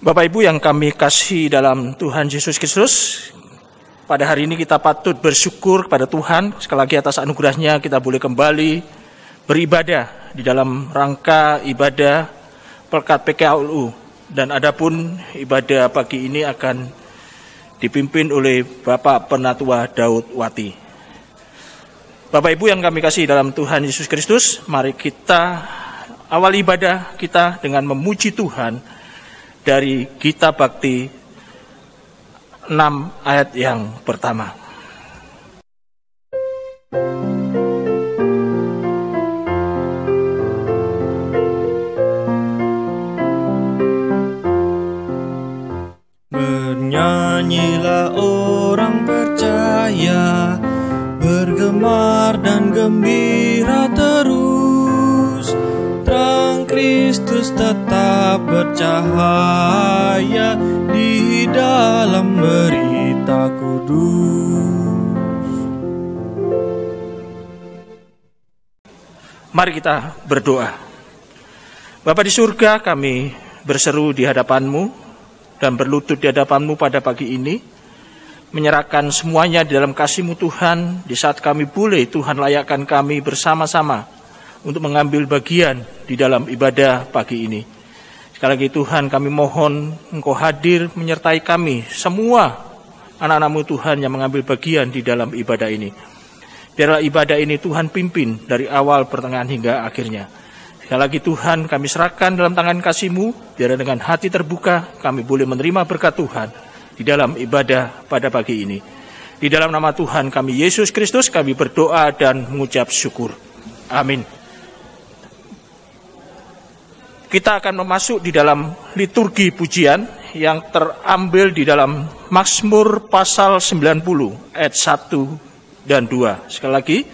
Bapak Ibu yang kami kasih dalam Tuhan Yesus Kristus, pada hari ini kita patut bersyukur kepada Tuhan sekali lagi atas anugerahnya kita boleh kembali beribadah di dalam rangka ibadah Pelkat PKLU. Dan adapun ibadah pagi ini akan dipimpin oleh Bapak Penatua Daud Wati. Bapak Ibu yang kami kasih dalam Tuhan Yesus Kristus, mari kita awal ibadah kita dengan memuji Tuhan dari Gita Bakti 6 ayat yang pertama. Bernyanyilah orang percaya, bergemar dan gembira terus. Terang Kristus tetap bercahaya di dalam berita kudus. Mari kita berdoa. Bapa di surga, kami berseru di hadapan-Mu dan berlutut di hadapan-Mu pada pagi ini, menyerahkan semuanya di dalam kasih-Mu Tuhan. Di saat kami boleh, Tuhan layakkan kami bersama-sama untuk mengambil bagian di dalam ibadah pagi ini. Sekali lagi Tuhan, kami mohon Engkau hadir menyertai kami semua anak-anak-Mu Tuhan yang mengambil bagian di dalam ibadah ini. Biarlah ibadah ini Tuhan pimpin dari awal, pertengahan hingga akhirnya. Sekali lagi Tuhan, kami serahkan dalam tangan kasih-Mu, biar dengan hati terbuka kami boleh menerima berkat Tuhan di dalam ibadah pada pagi ini. Di dalam nama Tuhan kami Yesus Kristus kami berdoa dan mengucap syukur. Amin. Kita akan masuk di dalam liturgi pujian yang terambil di dalam Mazmur pasal 90 ayat 1 dan 2. Sekali lagi,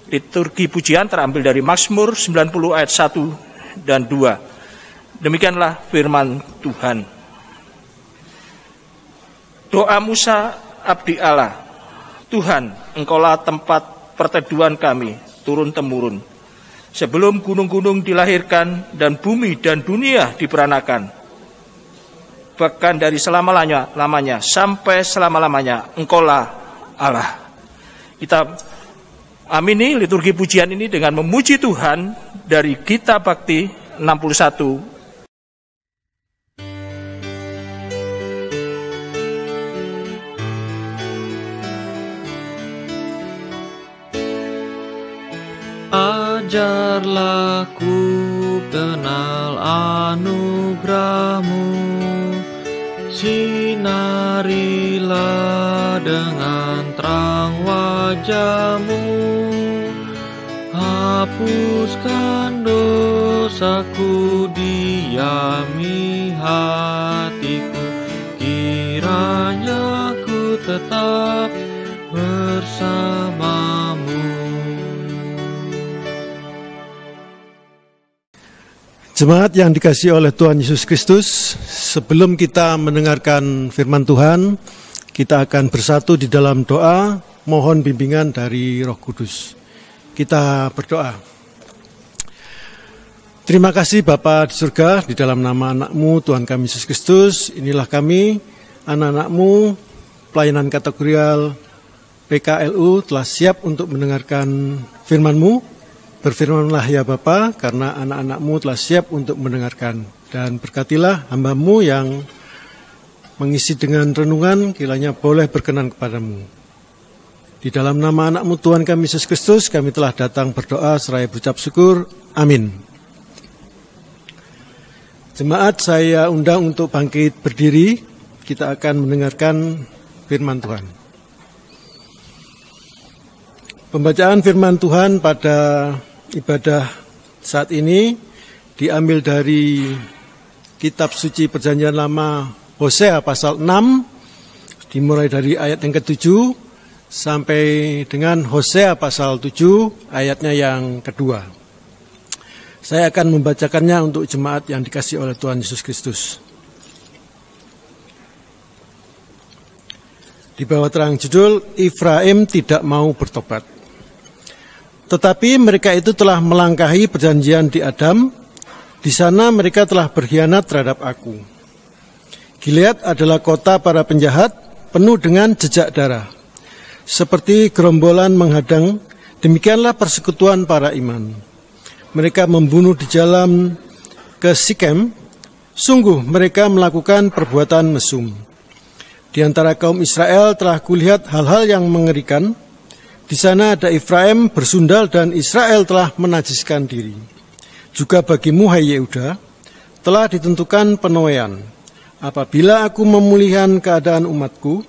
liturgi pujian terambil dari Mazmur 90 ayat 1 dan 2. Demikianlah firman Tuhan. Doa Musa abdi Allah, Tuhan, Engkaulah tempat perteduhan kami turun-temurun. Sebelum gunung-gunung dilahirkan dan bumi dan dunia diperanakan, bahkan dari selama-lamanya sampai selama-lamanya, Engkaulah Allah. Kita amini liturgi pujian ini dengan memuji Tuhan dari Gita Bakti 61. Ajarlah ku kenal anugerah-Mu, sinarilah dengan terang wajah-Mu, hapuskan dosa kuasaku diami hatiku, kiranya ku tetap bersamamu. Jemaat yang dikasihi oleh Tuhan Yesus Kristus, sebelum kita mendengarkan firman Tuhan, kita akan bersatu di dalam doa, mohon bimbingan dari Roh Kudus. Kita berdoa. Terima kasih Bapa di surga, di dalam nama anak-Mu Tuhan kami Yesus Kristus, inilah kami, anak-anak-Mu, pelayanan kategorial PKLU telah siap untuk mendengarkan firman-Mu. Berfirmanlah ya Bapa, karena anak-anak-Mu telah siap untuk mendengarkan. Dan berkatilah hamba-Mu yang mengisi dengan renungan, kiranya boleh berkenan kepadamu. Di dalam nama anak-Mu Tuhan kami Yesus Kristus, kami telah datang berdoa seraya berucap syukur. Amin. Jemaat, saya undang untuk bangkit berdiri. Kita akan mendengarkan firman Tuhan. Pembacaan firman Tuhan pada ibadah saat ini diambil dari kitab suci Perjanjian Lama Hosea pasal 6, dimulai dari ayat yang ke-7 sampai dengan Hosea pasal 7 ayatnya yang kedua. Saya akan membacakannya untuk jemaat yang dikasihi oleh Tuhan Yesus Kristus. Di bawah terang judul, Efraim tidak mau bertobat. Tetapi mereka itu telah melangkahi perjanjian di Adam, di sana mereka telah berkhianat terhadap aku. Gilead adalah kota para penjahat, penuh dengan jejak darah. Seperti gerombolan menghadang, demikianlah persekutuan para iman. Mereka membunuh di jalan ke Sikem, sungguh mereka melakukan perbuatan mesum. Di antara kaum Israel telah kulihat hal-hal yang mengerikan. Di sana ada Efraim bersundal dan Israel telah menajiskan diri. Juga bagimu, hai Yehuda, telah ditentukan penuaian. Apabila aku memulihkan keadaan umatku,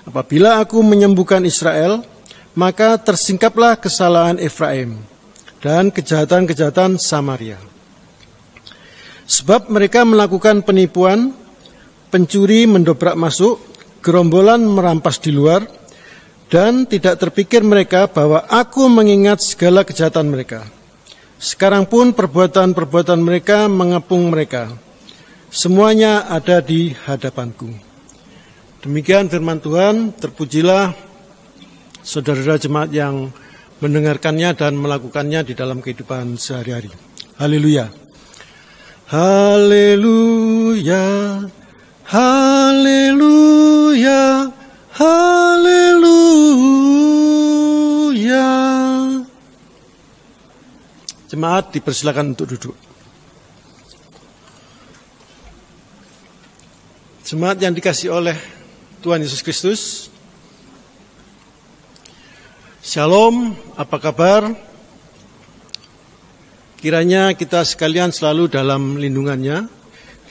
apabila aku menyembuhkan Israel, maka tersingkaplah kesalahan Efraim dan kejahatan-kejahatan Samaria. Sebab mereka melakukan penipuan, pencuri mendobrak masuk, gerombolan merampas di luar, dan tidak terpikir mereka bahwa aku mengingat segala kejahatan mereka. Sekarang pun perbuatan-perbuatan mereka mengepung mereka. Semuanya ada di hadapanku. Demikian firman Tuhan, terpujilah saudara jemaat yang mendengarkannya dan melakukannya di dalam kehidupan sehari-hari. Haleluya. Haleluya. Haleluya. Haleluya. Jemaat dipersilakan untuk duduk. Jemaat yang dikasihi oleh Tuhan Yesus Kristus, Shalom, apa kabar? Kiranya kita sekalian selalu dalam lindungannya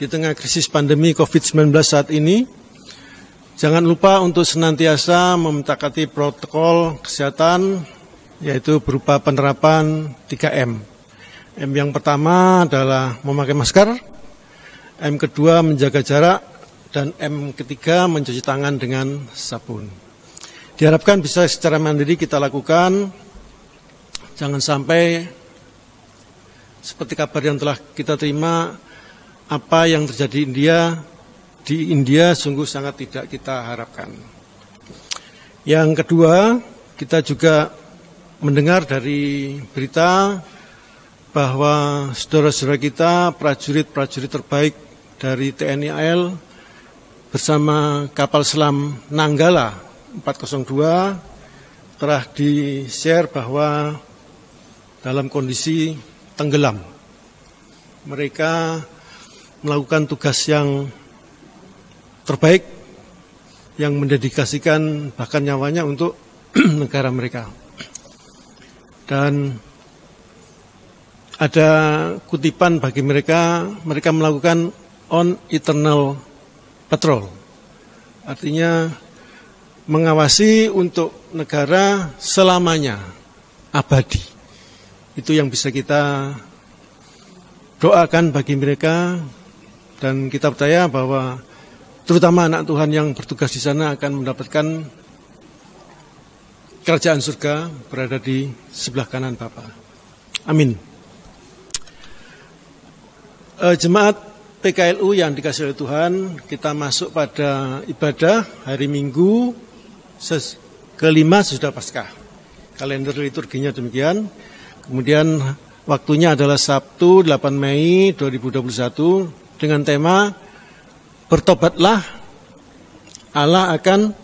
di tengah krisis pandemi COVID-19 saat ini. Jangan lupa untuk senantiasa mementaati protokol kesehatan, yaitu berupa penerapan 3M. M yang pertama adalah memakai masker, M kedua menjaga jarak, dan M ketiga mencuci tangan dengan sabun. Diharapkan bisa secara mandiri kita lakukan, jangan sampai seperti kabar yang telah kita terima, apa yang terjadi di India sungguh sangat tidak kita harapkan. Yang kedua, kita juga mendengar dari berita bahwa saudara-saudara kita, prajurit-prajurit terbaik dari TNI AL bersama kapal selam Nanggala 402 telah di-share bahwa dalam kondisi tenggelam. Mereka melakukan tugas yang terbaik, yang mendedikasikan bahkan nyawanya untuk negara mereka. Dan ada kutipan bagi mereka, mereka melakukan on eternal patrol. Artinya mengawasi untuk negara selamanya, abadi. Itu yang bisa kita doakan bagi mereka, dan kita percaya bahwa terutama anak Tuhan yang bertugas di sana akan mendapatkan kerajaan surga berada di sebelah kanan Bapa. Amin. Jemaat PKLU yang dikasihi oleh Tuhan, kita masuk pada ibadah hari Minggu kelima sesudah Paskah. Kalender liturginya demikian. Kemudian waktunya adalah Sabtu 8 Mei 2021 dengan tema Bertobatlah, Allah akan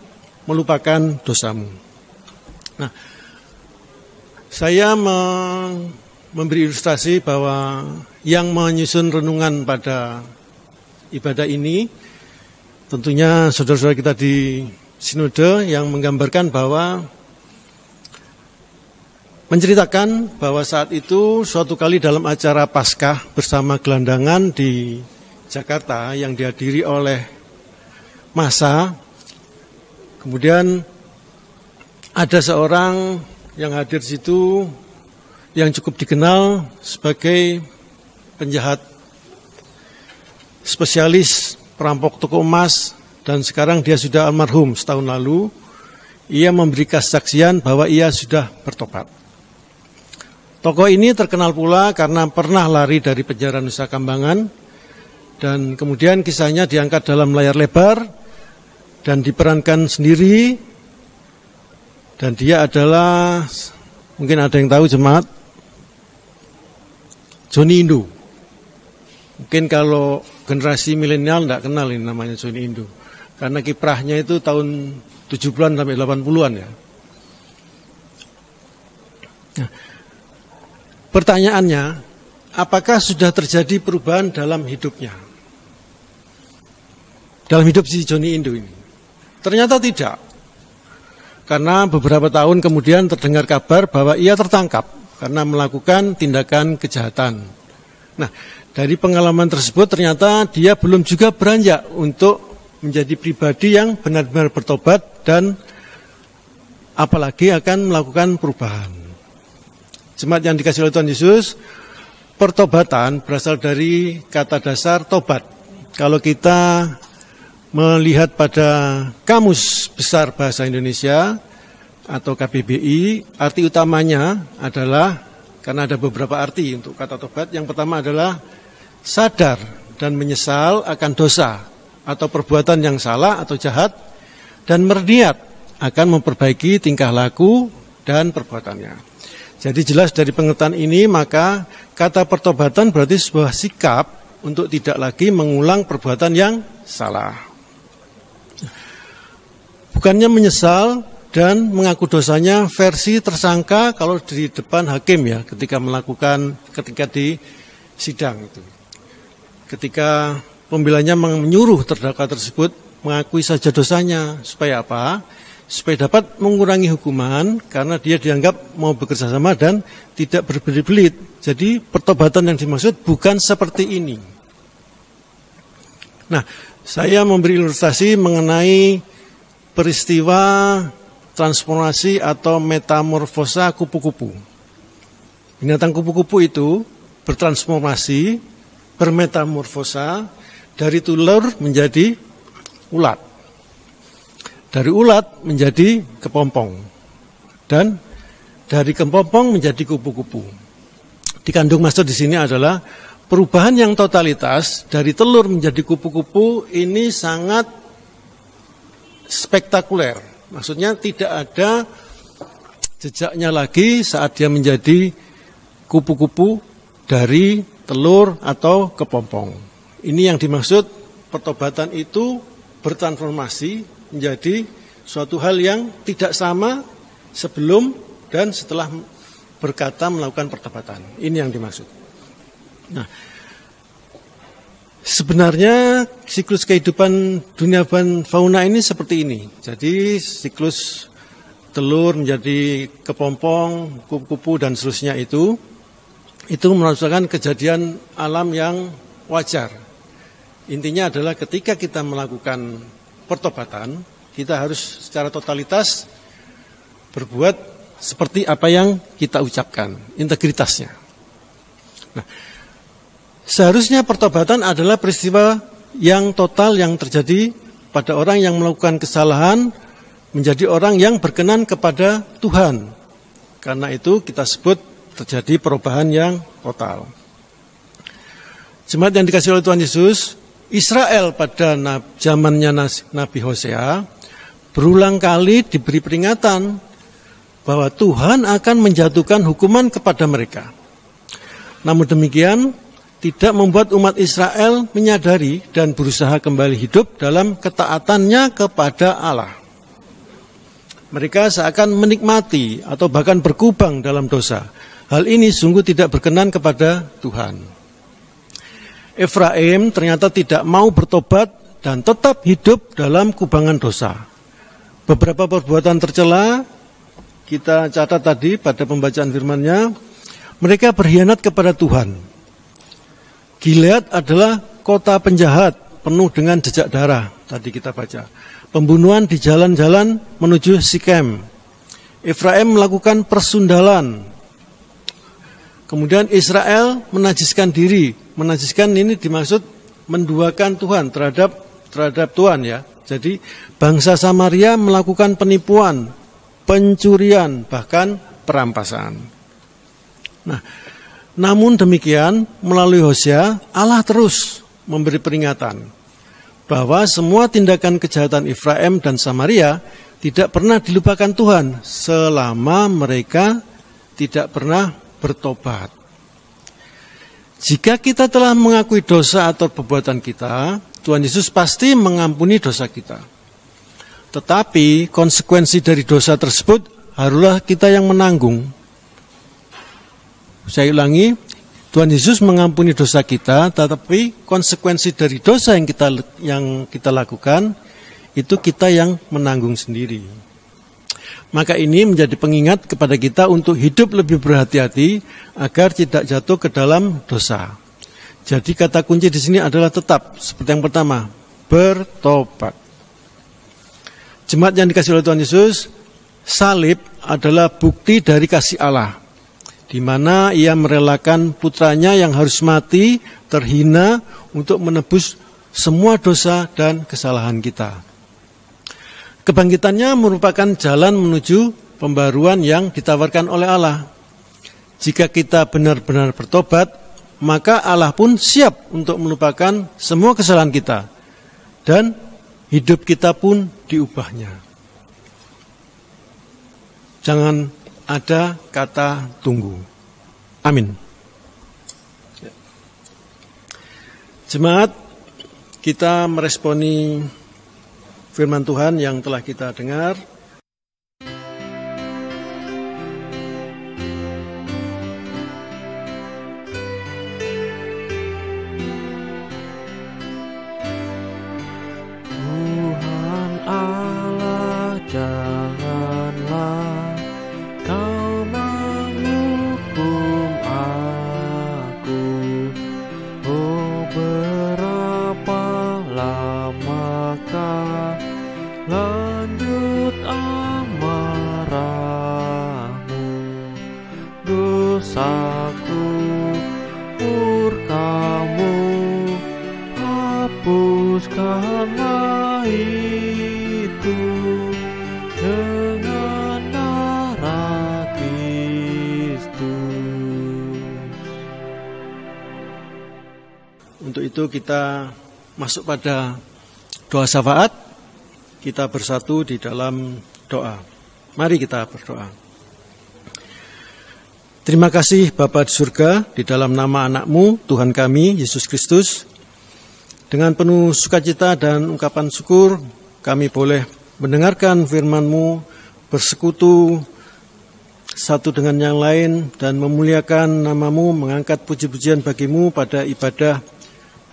melupakan dosamu. Nah, saya memberi ilustrasi bahwa yang menyusun renungan pada ibadah ini tentunya saudara-saudara kita di Sinode yang menggambarkan bahwa menceritakan bahwa saat itu suatu kali dalam acara Paskah bersama gelandangan di Jakarta yang dihadiri oleh massa, kemudian ada seorang yang hadir di situ yang cukup dikenal sebagai penjahat spesialis perampok toko emas, dan sekarang dia sudah almarhum setahun lalu. Ia memberi kesaksian bahwa ia sudah bertobat. Tokoh ini terkenal pula karena pernah lari dari penjara Nusa Kambangan, dan kemudian kisahnya diangkat dalam layar lebar dan diperankan sendiri, dan dia adalah, mungkin ada yang tahu jemaat, Johnny Indo. Mungkin kalau generasi milenial tidak kenal ini namanya Johnny Indo, karena kiprahnya itu tahun 70-an sampai 80-an ya. Nah, pertanyaannya, apakah sudah terjadi perubahan dalam hidupnya? Dalam hidup si Johnny Indo ini? Ternyata tidak. Karena beberapa tahun kemudian terdengar kabar bahwa ia tertangkap karena melakukan tindakan kejahatan. Nah, dari pengalaman tersebut ternyata dia belum juga beranjak untuk menjadi pribadi yang benar-benar bertobat dan apalagi akan melakukan perubahan. Jemaat yang dikasihi oleh Tuhan Yesus, pertobatan berasal dari kata dasar tobat. Kalau kita melihat pada Kamus Besar Bahasa Indonesia atau KBBI, arti utamanya adalah, karena ada beberapa arti untuk kata tobat. Yang pertama adalah sadar dan menyesal akan dosa atau perbuatan yang salah atau jahat, dan berniat akan memperbaiki tingkah laku dan perbuatannya. Jadi jelas dari pengertian ini, maka kata pertobatan berarti sebuah sikap untuk tidak lagi mengulang perbuatan yang salah. Bukannya menyesal dan mengaku dosanya versi tersangka kalau di depan hakim ya, ketika di sidang itu. Ketika pembelanya menyuruh terdakwa tersebut mengakui saja dosanya, supaya apa? Supaya dapat mengurangi hukuman karena dia dianggap mau bekerja sama dan tidak berbelit-belit. Jadi pertobatan yang dimaksud bukan seperti ini. Nah, saya memberi ilustrasi mengenai peristiwa transformasi atau metamorfosa kupu-kupu. Binatang kupu-kupu itu bertransformasi, bermetamorfosa dari telur menjadi ulat, dari ulat menjadi kepompong, dan dari kepompong menjadi kupu-kupu. Dikandung maksud di sini adalah perubahan yang totalitas dari telur menjadi kupu-kupu ini sangat spektakuler. Maksudnya tidak ada jejaknya lagi saat dia menjadi kupu-kupu dari telur atau kepompong. Ini yang dimaksud pertobatan itu bertransformasi menjadi suatu hal yang tidak sama sebelum dan setelah berkata melakukan pertobatan. Ini yang dimaksud. Nah, sebenarnya siklus kehidupan dunia fauna ini seperti ini. Jadi siklus telur menjadi kepompong, kupu-kupu dan seterusnya itu merupakan kejadian alam yang wajar. Intinya adalah ketika kita melakukan pertobatan, kita harus secara totalitas berbuat seperti apa yang kita ucapkan, integritasnya. Nah, Seharusnya pertobatan adalah peristiwa yang total yang terjadi pada orang yang melakukan kesalahan menjadi orang yang berkenan kepada Tuhan. Karena itu kita sebut terjadi perubahan yang total. Jemaat yang dikasihi oleh Tuhan Yesus, Israel pada zamannya Nabi Hosea berulang kali diberi peringatan bahwa Tuhan akan menjatuhkan hukuman kepada mereka. Namun demikian, tidak membuat umat Israel menyadari dan berusaha kembali hidup dalam ketaatannya kepada Allah. Mereka seakan menikmati atau bahkan berkubang dalam dosa. Hal ini sungguh tidak berkenan kepada Tuhan. Efraim ternyata tidak mau bertobat dan tetap hidup dalam kubangan dosa. Beberapa perbuatan tercela kita catat tadi pada pembacaan firman-Nya, mereka berkhianat kepada Tuhan. Gilead adalah kota penjahat penuh dengan jejak darah, tadi kita baca. Pembunuhan di jalan-jalan menuju Sikem. Efraim melakukan persundalan. Kemudian Israel menajiskan diri. Menajiskan ini dimaksud menduakan Tuhan terhadap Tuhan ya. Jadi bangsa Samaria melakukan penipuan, pencurian, bahkan perampasan. Nah, namun demikian melalui Hosea Allah terus memberi peringatan bahwa semua tindakan kejahatan Efraim dan Samaria tidak pernah dilupakan Tuhan selama mereka tidak pernah bertobat. Jika kita telah mengakui dosa atau perbuatan kita, Tuhan Yesus pasti mengampuni dosa kita. Tetapi konsekuensi dari dosa tersebut haruslah kita yang menanggung. Saya ulangi, Tuhan Yesus mengampuni dosa kita, tetapi konsekuensi dari dosa yang kita lakukan itu kita yang menanggung sendiri. Maka ini menjadi pengingat kepada kita untuk hidup lebih berhati-hati agar tidak jatuh ke dalam dosa. Jadi kata kunci di sini adalah tetap seperti yang pertama, bertobat. Jemaat yang dikasihi oleh Tuhan Yesus, salib adalah bukti dari kasih Allah, di mana Ia merelakan putranya yang harus mati, terhina untuk menebus semua dosa dan kesalahan kita. Kebangkitannya merupakan jalan menuju pembaruan yang ditawarkan oleh Allah. Jika kita benar-benar bertobat, maka Allah pun siap untuk melupakan semua kesalahan kita. Dan hidup kita pun diubahnya. Jangan ada kata tunggu. Amin. Jemaat, kita meresponi firman Tuhan yang telah kita dengar. Tuhan Allah, janganlah Kau menghukum aku. Oh, berapa lamakah lanjut amarahmu, dosaku, murkamu, hapuskanlah itu dengan darah Kristus. Untuk itu kita masuk pada doa syafaat. Kita bersatu di dalam doa. Mari kita berdoa. Terima kasih Bapa di surga, di dalam nama anak-Mu, Tuhan kami, Yesus Kristus. Dengan penuh sukacita dan ungkapan syukur, kami boleh mendengarkan firman-Mu, bersekutu satu dengan yang lain, dan memuliakan nama-Mu, mengangkat puji-pujian bagi-Mu pada ibadah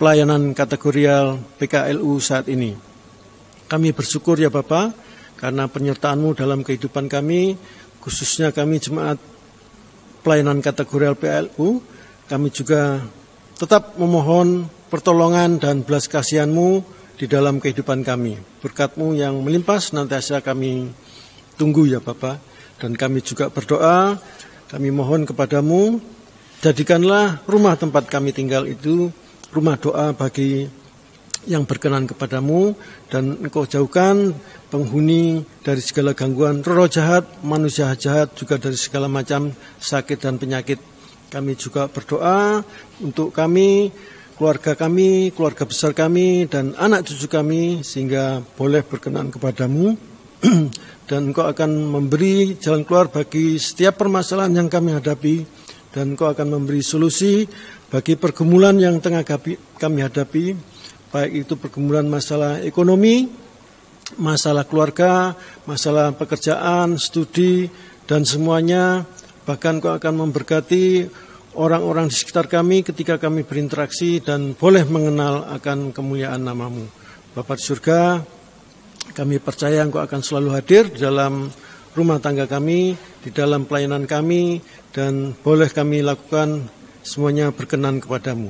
pelayanan kategorial PKLU saat ini. Kami bersyukur ya Bapa, karena penyertaan-Mu dalam kehidupan kami, khususnya kami jemaat pelayanan kategorial PLU, kami juga tetap memohon pertolongan dan belas kasihan-Mu di dalam kehidupan kami. Berkat-Mu yang melimpah senantiasa kami tunggu ya Bapa, dan kami juga berdoa, kami mohon kepada-Mu, Jadikanlah rumah tempat kami tinggal itu rumah doa bagi yang berkenan kepadamu, dan Engkau jauhkan penghuni dari segala gangguan roh jahat, manusia jahat, juga dari segala macam sakit dan penyakit. Kami juga berdoa untuk kami, keluarga besar kami, dan anak cucu kami, sehingga boleh berkenan kepadamu, dan Engkau akan memberi jalan keluar bagi setiap permasalahan yang kami hadapi, dan Engkau akan memberi solusi bagi pergumulan yang tengah kami hadapi, baik itu pergumulan masalah ekonomi, masalah keluarga, masalah pekerjaan, studi, dan semuanya. Bahkan Engkau akan memberkati orang-orang di sekitar kami ketika kami berinteraksi dan boleh mengenal akan kemuliaan nama-Mu. Bapa di surga, kami percaya Engkau akan selalu hadir di dalam rumah tangga kami, di dalam pelayanan kami, dan boleh kami lakukan semuanya berkenan kepadamu.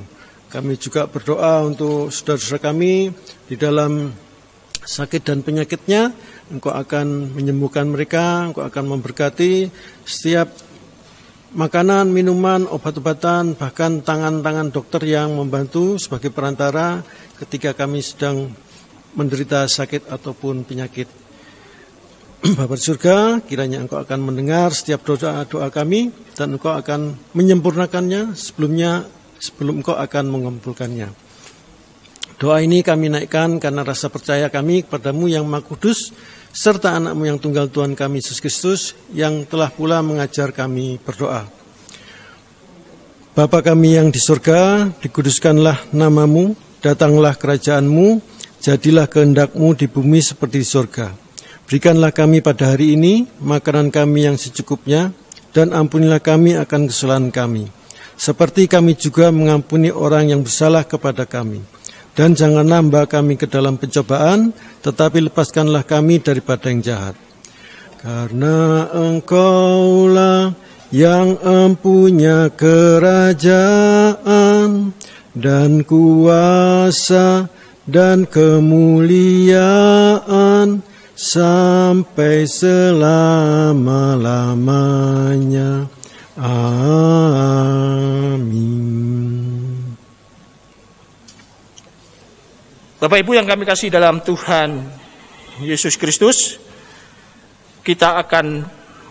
Kami juga berdoa untuk saudara-saudara kami di dalam sakit dan penyakitnya. Engkau akan menyembuhkan mereka, Engkau akan memberkati setiap makanan, minuman, obat-obatan, bahkan tangan-tangan dokter yang membantu sebagai perantara ketika kami sedang menderita sakit ataupun penyakit. Bapa di surga, kiranya Engkau akan mendengar setiap doa-doa kami, dan Engkau akan menyempurnakannya sebelum Engkau akan mengumpulkannya. Doa ini kami naikkan karena rasa percaya kami kepadamu yang Maha Kudus, serta anak-Mu yang tunggal Tuhan kami Yesus Kristus, yang telah pula mengajar kami berdoa. Bapa kami yang di surga, dikuduskanlah nama-Mu, datanglah kerajaan-Mu, jadilah kehendak-Mu di bumi seperti di surga. Berikanlah kami pada hari ini makanan kami yang secukupnya, dan ampunilah kami akan kesalahan kami, seperti kami juga mengampuni orang yang bersalah kepada kami. Dan janganlah membawa kami ke dalam pencobaan, tetapi lepaskanlah kami daripada yang jahat. Karena Engkaulah yang empunya kerajaan dan kuasa dan kemuliaan sampai selama-lamanya. Amin. Bapak Ibu yang kami kasih dalam Tuhan Yesus Kristus, kita akan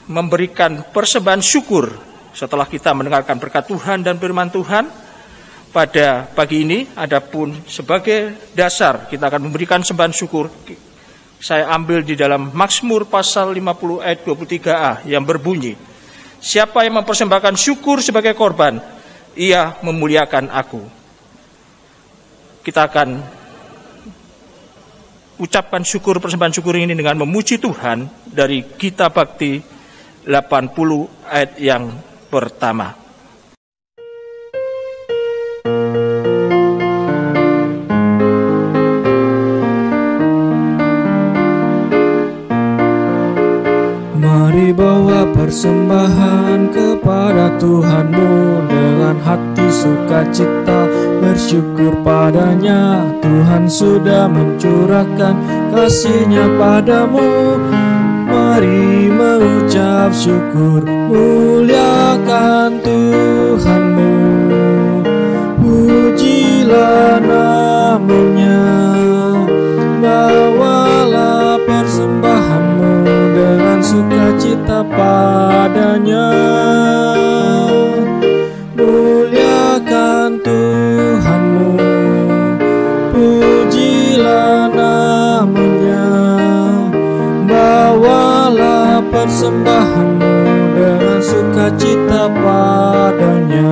memberikan persembahan syukur setelah kita mendengarkan berkat Tuhan dan firman Tuhan pada pagi ini. Adapun sebagai dasar kita akan memberikan sembahan syukur, saya ambil di dalam Mazmur pasal 50 ayat 23a yang berbunyi, siapa yang mempersembahkan syukur sebagai korban, ia memuliakan aku. Kita akan ucapkan syukur, persembahan syukur ini dengan memuji Tuhan dari Gita Bakti 80 ayat yang pertama. Mari bawa persembahan kepada Tuhanmu dengan hati sukacita, bersyukur padanya. Tuhan sudah mencurahkan kasih-Nya padamu. Mari mengucap syukur, muliakan Tuhanmu. Pujilah nama-Nya, bawalah persembahanmu dengan sukacita padanya. Muliakan Tuhanmu, pujilah nama-Nya, bawalah persembahanmu dengan sukacita padanya.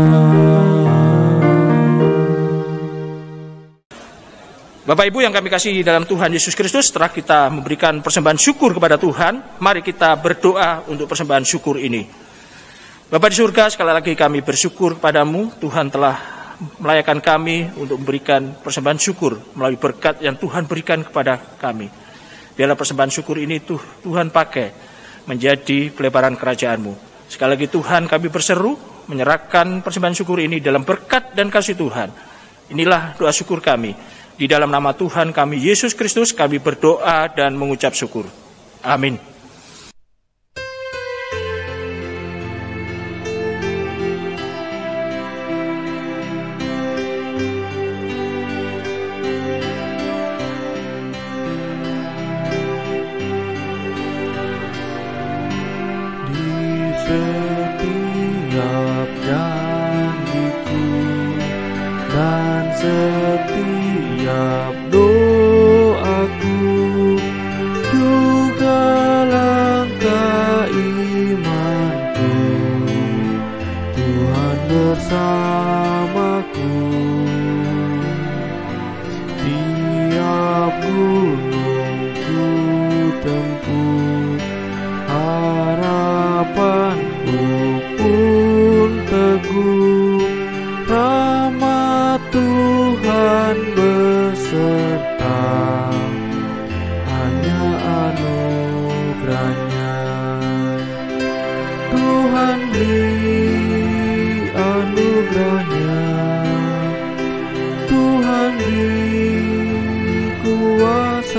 Bapak Ibu yang kami kasih dalam Tuhan Yesus Kristus, setelah kita memberikan persembahan syukur kepada Tuhan, mari kita berdoa untuk persembahan syukur ini. Bapa di surga, sekali lagi kami bersyukur kepadamu, Tuhan telah melayakan kami untuk memberikan persembahan syukur melalui berkat yang Tuhan berikan kepada kami. Biarlah persembahan syukur ini Tuhan pakai menjadi pelebaran kerajaan-Mu. Sekali lagi Tuhan, kami berseru menyerahkan persembahan syukur ini dalam berkat dan kasih Tuhan. Inilah doa syukur kami. Di dalam nama Tuhan kami Yesus Kristus kami berdoa dan mengucap syukur. Amin.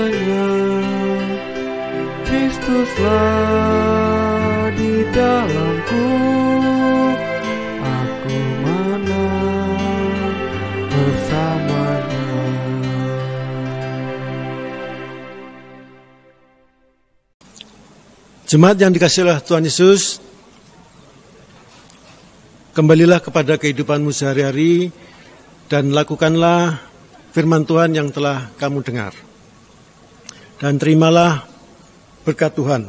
kuasanya, Kristuslah di dalamku, aku menang bersamanya. Jemaat yang dikasihi oleh Tuhan Yesus, kembalilah kepada kehidupanmu sehari-hari dan lakukanlah firman Tuhan yang telah kamu dengar. Dan terimalah berkat Tuhan.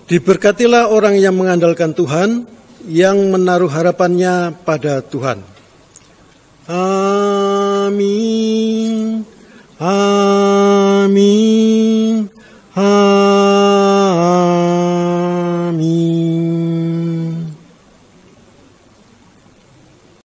Diberkatilah orang yang mengandalkan Tuhan, yang menaruh harapannya pada Tuhan. Amin.